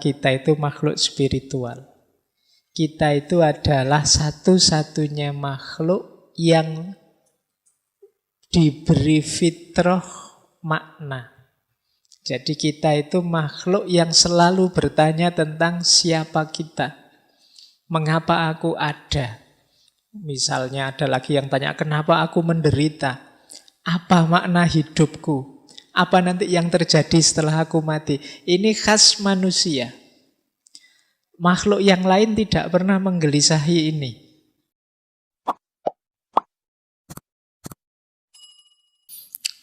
Kita itu makhluk spiritual. Kita itu adalah satu-satunya makhluk yang diberi fitrah makna. Jadi kita itu makhluk yang selalu bertanya tentang siapa kita. Mengapa aku ada? Misalnya ada lagi yang tanya, kenapa aku menderita? Apa makna hidupku? Apa nanti yang terjadi setelah aku mati? Ini khas manusia. Makhluk yang lain tidak pernah menggelisahi ini.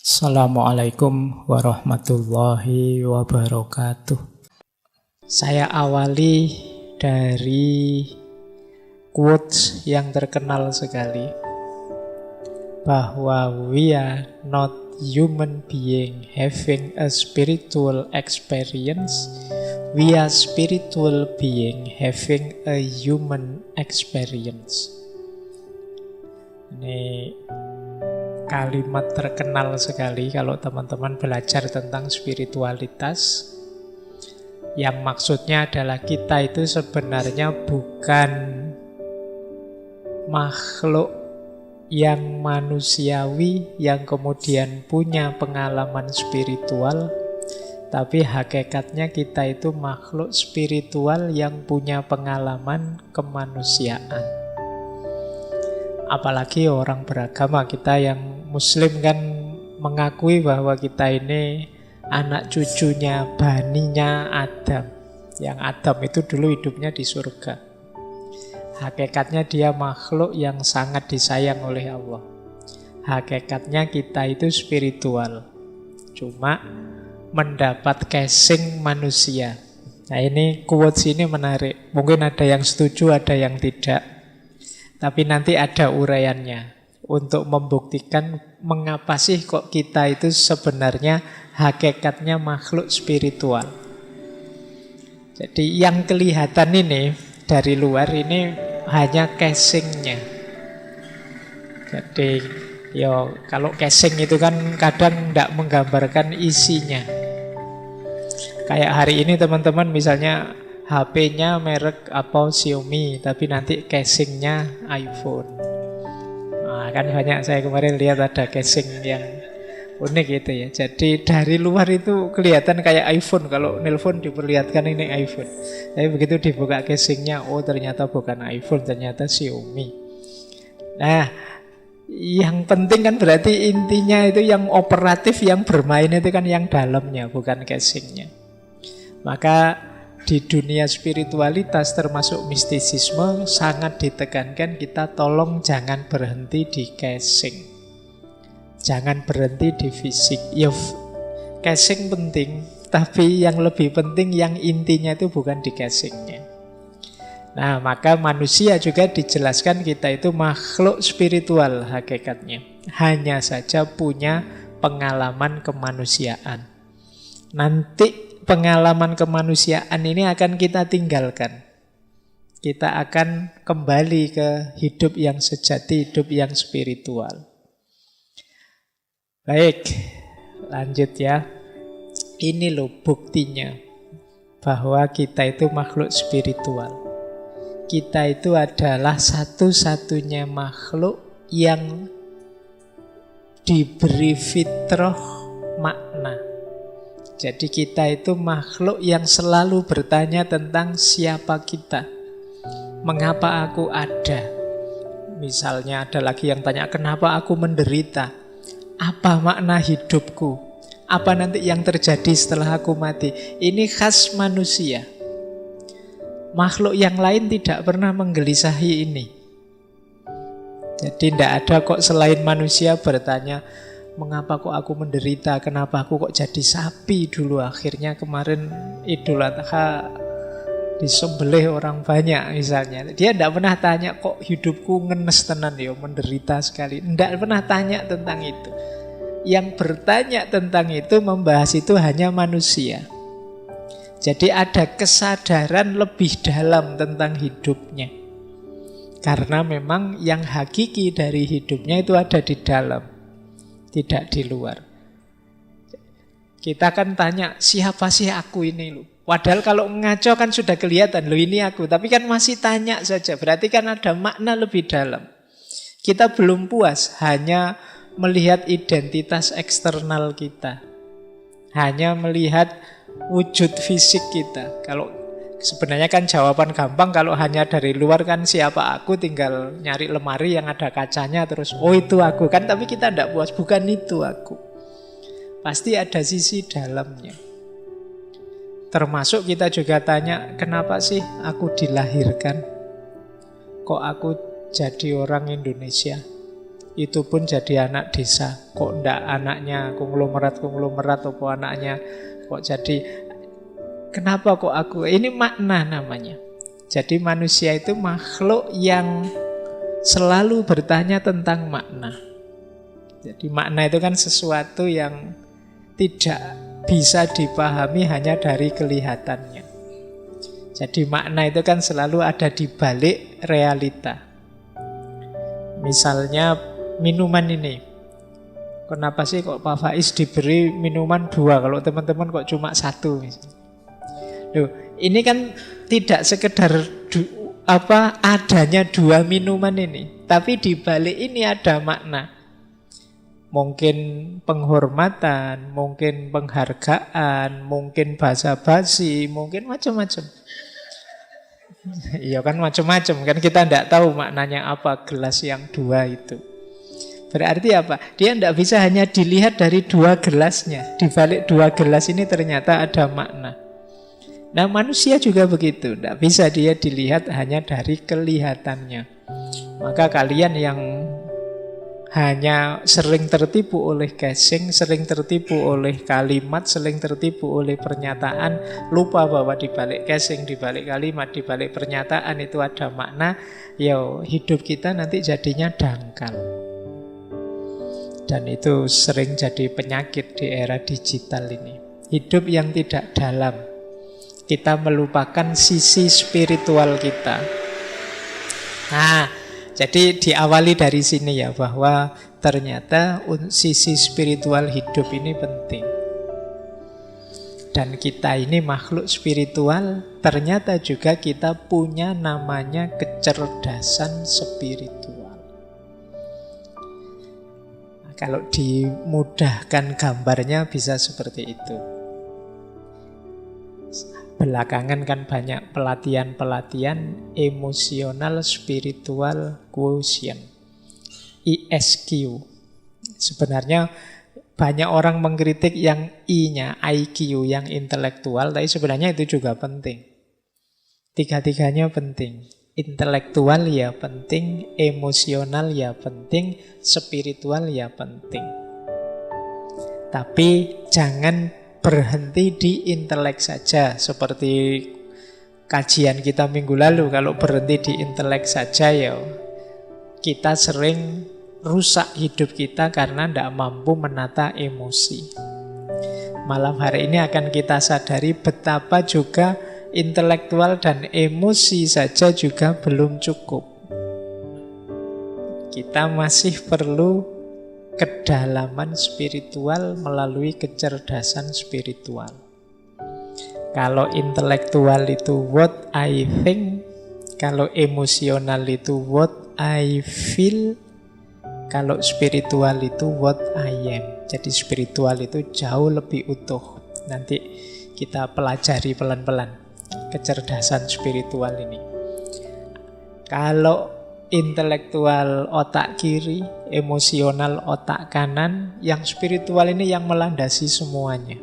Assalamualaikum warahmatullahi wabarakatuh. Saya awali dari quotes yang terkenal sekali, bahwa we are not human being having a spiritual experience, we are spiritual being having a human experience. Ini kalimat terkenal sekali kalau teman-teman belajar tentang spiritualitas. Yang maksudnya adalah kita itu sebenarnya bukan makhluk yang manusiawi yang kemudian punya pengalaman spiritual, tapi hakikatnya kita itu makhluk spiritual yang punya pengalaman kemanusiaan. Apalagi orang beragama, kita yang muslim kan mengakui bahwa kita ini anak cucunya, baninya Adam. Yang Adam itu dulu hidupnya di surga. Hakikatnya dia makhluk yang sangat disayang oleh Allah. Hakikatnya kita itu spiritual, cuma mendapat casing manusia. Nah ini quotes ini menarik. Mungkin ada yang setuju, ada yang tidak. Tapi nanti ada uraiannya untuk membuktikan mengapa sih kok kita itu sebenarnya hakikatnya makhluk spiritual. Jadi yang kelihatan ini dari luar ini hanya casingnya. Jadi kalau casing itu kan kadang tidak menggambarkan isinya. Kayak hari ini teman-teman misalnya HP-nya merek apa Xiaomi, tapi nanti casingnya iPhone. Nah, kan banyak, saya kemarin lihat ada casing yang unik gitu ya. Jadi dari luar itu kelihatan kayak iPhone. Kalau nelpon diperlihatkan ini iPhone. Tapi begitu dibuka casingnya, oh ternyata bukan iPhone, ternyata Xiaomi. Nah, yang penting kan berarti intinya itu yang operatif, yang bermain itu kan yang dalamnya, bukan casingnya. Maka di dunia spiritualitas termasuk mistisisme sangat ditekankan kita tolong jangan berhenti di casing. Jangan berhenti di fisik. Ya, casing penting, tapi yang lebih penting yang intinya itu bukan di casingnya. Nah, maka manusia juga dijelaskan kita itu makhluk spiritual hakikatnya. Hanya saja punya pengalaman kemanusiaan. Nanti pengalaman kemanusiaan ini akan kita tinggalkan. Kita akan kembali ke hidup yang sejati, hidup yang spiritual. Baik, lanjut ya. Ini loh buktinya bahwa kita itu makhluk spiritual. Kita itu adalah satu-satunya makhluk yang diberi fitrah makna. Jadi kita itu makhluk yang selalu bertanya tentang siapa kita. Mengapa aku ada? Misalnya ada lagi yang tanya, kenapa aku menderita? Apa makna hidupku? Apa nanti yang terjadi setelah aku mati? Ini khas manusia. Makhluk yang lain tidak pernah menggelisahi ini. Jadi tidak ada kok selain manusia bertanya, mengapa kok aku menderita? Kenapa aku kok jadi sapi dulu? Akhirnya kemarin Idul Adha disembelih orang banyak misalnya. Dia tidak pernah tanya kok hidupku ngenes tenan ya, menderita sekali. Tidak pernah tanya tentang itu. Yang bertanya tentang itu, membahas itu hanya manusia. Jadi ada kesadaran lebih dalam tentang hidupnya. Karena memang yang hakiki dari hidupnya itu ada di dalam, tidak di luar. Kita kan tanya, siapa sih aku ini loh? Padahal kalau ngaco kan sudah kelihatan, loh ini aku. Tapi kan masih tanya saja, berarti kan ada makna lebih dalam. Kita belum puas hanya melihat identitas eksternal kita, hanya melihat wujud fisik kita. Kalau sebenarnya kan jawaban gampang, kalau hanya dari luar kan siapa aku, tinggal nyari lemari yang ada kacanya terus, oh itu aku kan. Tapi kita tidak puas, bukan itu aku. Pasti ada sisi dalamnya. Termasuk kita juga tanya, kenapa sih aku dilahirkan? Kok aku jadi orang Indonesia? Itu pun jadi anak desa. Kok ndak anaknya konglomerat apa anaknya kok jadi, kenapa kok aku? Ini makna namanya. Jadi manusia itu makhluk yang selalu bertanya tentang makna. Jadi makna itu kan sesuatu yang tidak bisa dipahami hanya dari kelihatannya. Jadi makna itu kan selalu ada di balik realita. Misalnya minuman ini, kenapa sih kok Pak Faiz diberi minuman 2, kalau teman-teman kok cuma 1 misalnya. Loh, ini kan tidak sekedar adanya 2 minuman ini, tapi di balik ini ada makna. Mungkin penghormatan, mungkin penghargaan, mungkin basa-basi, mungkin macam-macam. Iya kan macam-macam kan, kita tidak tahu maknanya apa gelas yang 2 itu. Berarti apa? Dia tidak bisa hanya dilihat dari 2 gelasnya. Di balik 2 gelas ini ternyata ada makna. Nah manusia juga begitu, tidak bisa dia dilihat hanya dari kelihatannya. Maka kalian yang hanya sering tertipu oleh casing, sering tertipu oleh kalimat, sering tertipu oleh pernyataan, lupa bahwa di balik casing, di balik kalimat, di balik pernyataan itu ada makna. Ya hidup kita nanti jadinya dangkal. Dan itu sering jadi penyakit di era digital ini. Hidup yang tidak dalam. Kita melupakan sisi spiritual kita. Nah, jadi diawali dari sini ya, bahwa ternyata sisi spiritual hidup ini penting. Dan kita ini makhluk spiritual, ternyata juga kita punya namanya kecerdasan spiritual. Nah, kalau dimudahkan gambarnya bisa seperti itu. Belakangan kan banyak pelatihan-pelatihan emosional spiritual quotient, ESQ. Sebenarnya banyak orang mengkritik yang I-nya, IQ, yang intelektual, tapi sebenarnya itu juga penting. Tiga-tiganya penting. Intelektual ya penting, emosional ya penting, spiritual ya penting. Tapi jangan berhenti di intelek saja. Seperti kajian kita minggu lalu, kalau berhenti di intelek saja ya kita sering rusak hidup kita karena tidak mampu menata emosi. Malam hari ini akan kita sadari betapa juga intelektual dan emosi saja juga belum cukup. Kita masih perlu kedalaman spiritual melalui kecerdasan spiritual. Kalau intelektual itu what I think, kalau emosional itu what I feel, kalau spiritual itu what I am. Jadi spiritual itu jauh lebih utuh. Nanti kita pelajari pelan-pelan kecerdasan spiritual ini. Kalau intelektual otak kiri, emosional otak kanan, yang spiritual ini yang melandasi semuanya.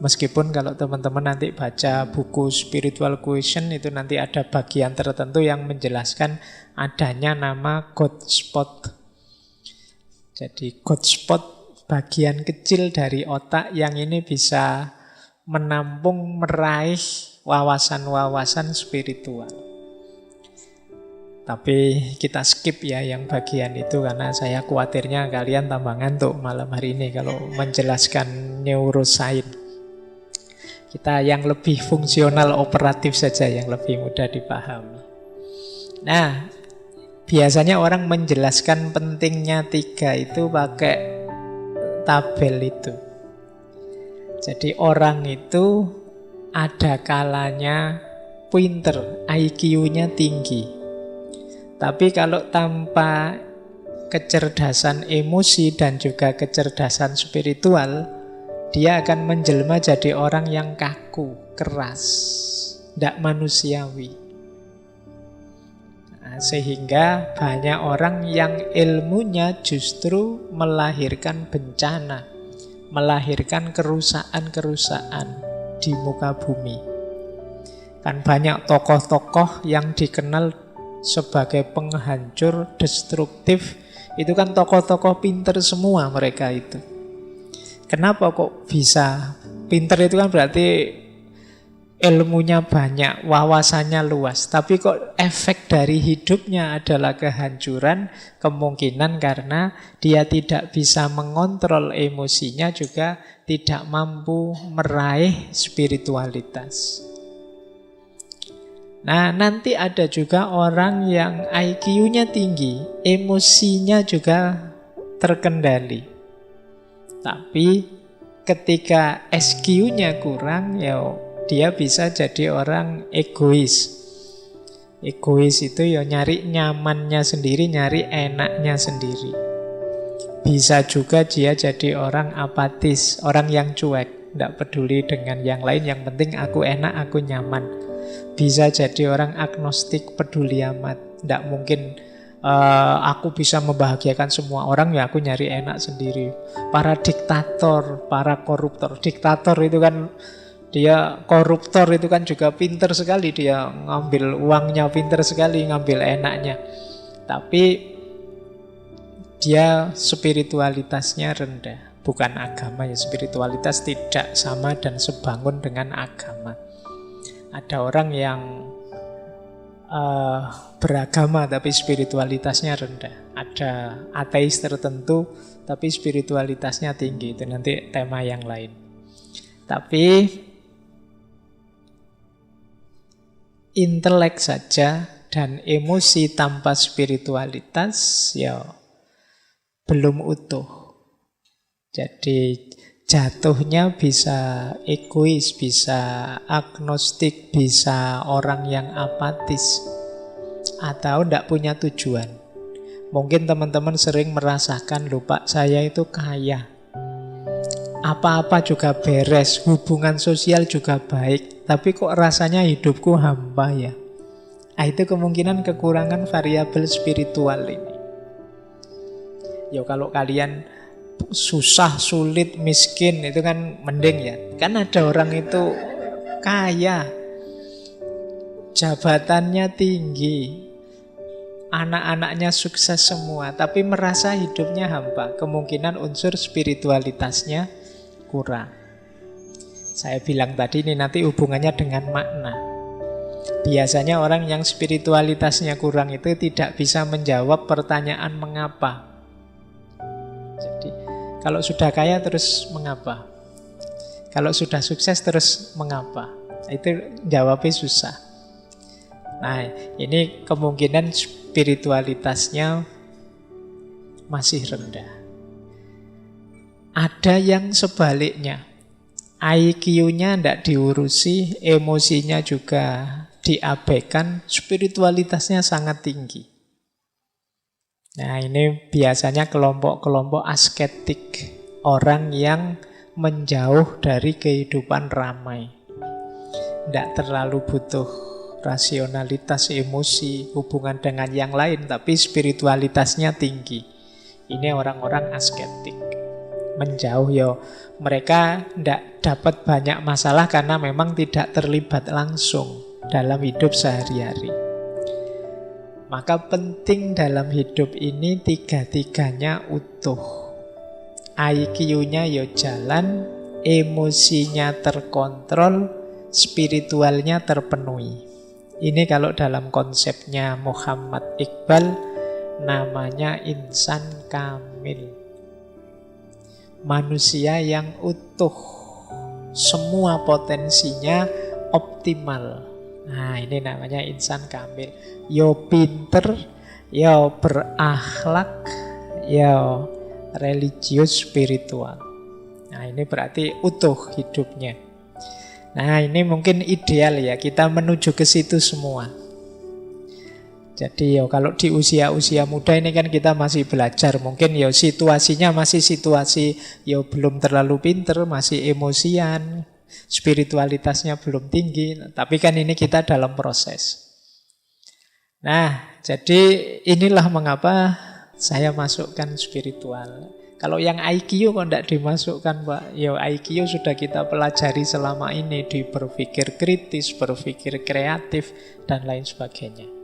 Meskipun kalau teman-teman nanti baca buku Spiritual Quotient, itu nanti ada bagian tertentu yang menjelaskan adanya nama God spot. Jadi God spot bagian kecil dari otak yang ini bisa menampung, meraih wawasan-wawasan spiritual. Tapi kita skip ya yang bagian itu, karena saya khawatirnya kalian tambah ngantuk malam hari ini kalau menjelaskan neuroscience. Kita yang lebih fungsional operatif saja, yang lebih mudah dipahami. Nah, biasanya orang menjelaskan pentingnya 3 itu pakai tabel itu. Jadi orang itu ada kalanya pinter, IQ-nya tinggi. Tapi kalau tanpa kecerdasan emosi dan juga kecerdasan spiritual, dia akan menjelma jadi orang yang kaku, keras, tidak manusiawi. Nah, sehingga banyak orang yang ilmunya justru melahirkan bencana, melahirkan kerusakan-kerusakan di muka bumi. Kan banyak tokoh-tokoh yang dikenal sebagai penghancur, destruktif. Itu kan tokoh-tokoh pinter semua mereka itu. Kenapa kok bisa? Pinter itu kan berarti ilmunya banyak, wawasannya luas. Tapi kok efek dari hidupnya adalah kehancuran, kemungkinan karena dia tidak bisa mengontrol emosinya, juga tidak mampu meraih spiritualitas. Nah, nanti ada juga orang yang IQ-nya tinggi, emosinya juga terkendali. Tapi ketika SQ-nya kurang, ya dia bisa jadi orang egois. Egois itu ya nyari nyamannya sendiri, nyari enaknya sendiri. Bisa juga dia jadi orang apatis, orang yang cuek, tidak peduli dengan yang lain, yang penting aku enak, aku nyaman. Bisa jadi orang agnostik, peduli amat. Tidak mungkin aku bisa membahagiakan semua orang, ya aku nyari enak sendiri. Para diktator, para koruptor. Diktator itu kan, dia koruptor itu kan juga pinter sekali. Dia ngambil uangnya pinter sekali, ngambil enaknya. Tapi dia spiritualitasnya rendah. Bukan agama ya, spiritualitas tidak sama dan sebangun dengan agama. Ada orang yang beragama tapi spiritualitasnya rendah. Ada ateis tertentu tapi spiritualitasnya tinggi. Itu nanti tema yang lain. Tapi intelek saja dan emosi tanpa spiritualitas ya belum utuh. Jadi jatuhnya bisa egois, bisa agnostik, bisa orang yang apatis, atau tidak punya tujuan. Mungkin teman-teman sering merasakan, lupa saya itu kaya, apa-apa juga beres, hubungan sosial juga baik, tapi kok rasanya hidupku hampa ya. Nah, itu kemungkinan kekurangan variabel spiritual ini. Ya kalau kalian susah, sulit, miskin, itu kan mending ya. Kan ada orang itu kaya, jabatannya tinggi, anak-anaknya sukses semua, tapi merasa hidupnya hampa. Kemungkinan unsur spiritualitasnya kurang. Saya bilang tadi ini nanti hubungannya dengan makna. Biasanya orang yang spiritualitasnya kurang itu tidak bisa menjawab pertanyaan mengapa. Kalau sudah kaya terus mengapa? Kalau sudah sukses terus mengapa? Itu jawabnya susah. Nah, ini kemungkinan spiritualitasnya masih rendah. Ada yang sebaliknya. IQ-nya tidak diurusi, emosinya juga diabaikan, spiritualitasnya sangat tinggi. Nah, ini biasanya kelompok-kelompok asketik, orang yang menjauh dari kehidupan ramai. Tidak terlalu butuh rasionalitas, emosi, hubungan dengan yang lain, tapi spiritualitasnya tinggi. Ini orang-orang asketik. Menjauh ya, mereka tidak dapat banyak masalah karena memang tidak terlibat langsung dalam hidup sehari-hari. Maka penting dalam hidup ini tiga-tiganya utuh. IQ-nya ya jalan, emosinya terkontrol, spiritualnya terpenuhi. Ini kalau dalam konsepnya Muhammad Iqbal namanya insan kamil. Manusia yang utuh, semua potensinya optimal. Nah, ini namanya insan kamil. Yo pinter, yo berakhlak, yo religius spiritual. Nah, ini berarti utuh hidupnya. Nah, ini mungkin ideal ya, kita menuju ke situ semua. Jadi ya kalau di usia-usia muda ini kan kita masih belajar. Mungkin ya situasinya masih situasi ya belum terlalu pinter, masih emosian, spiritualitasnya belum tinggi. Tapi kan ini kita dalam proses. Nah, jadi inilah mengapa saya masukkan spiritual. Kalau yang IQ kok tidak dimasukkan, Pak? Ya IQ sudah kita pelajari selama ini di berpikir kritis, berpikir kreatif, dan lain sebagainya.